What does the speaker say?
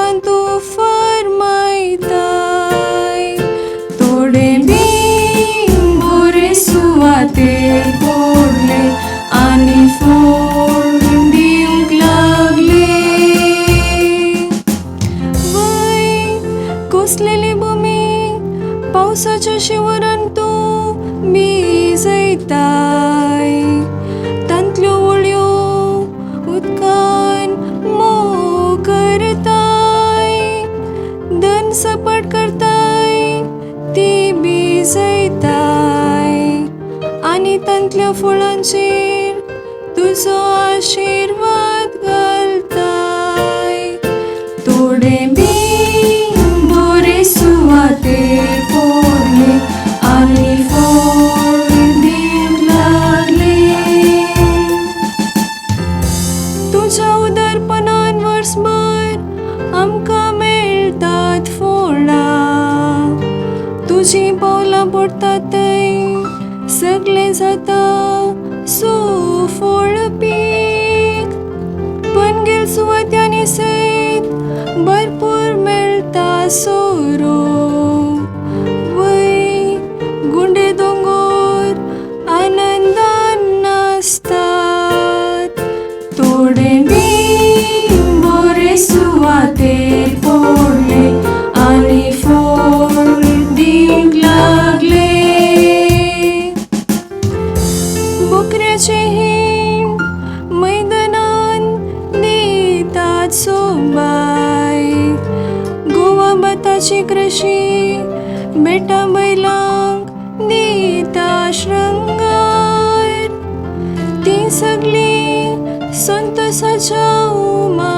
फुलान तूं फर्मायताय. थोडे बीन बरे सुवातेर पडले आनी फळ दिवंक लागले. वय कुसलेली भुमी पावसाच्या शिवरान तूं भिजयताय. तांतल्यो वळ्यो उदकान मोव करताय. धन सपाट करताय ती भिजयताय आनी तांतल्या फळांचेर तुजो आशिर्वाद घालताय. थोडे बीन बरे सुवातेर पडले आनी फळ दिवंक लागले. तुज्या उदारपणान वर्सभर आमकां मेळटात फळां. तुजीं पावलां पडटात थंय सगळें जाता सुफळ पीक. पनगेल सुवात्यांनी सयत भरपूर मेळटा सोरो. वय गुंडे दोंगर आनंदान नाचतात. थोडे बीन बरे सुवातेर पडले आनी फळ दिवंक लागले. बोकऱ्याचे हिण मैदानान दितात सोबाय. गोवा भाताची कृषी बेटा बैलांक दिता श्रृंगार. ती सगळी संतोसाच्या उमा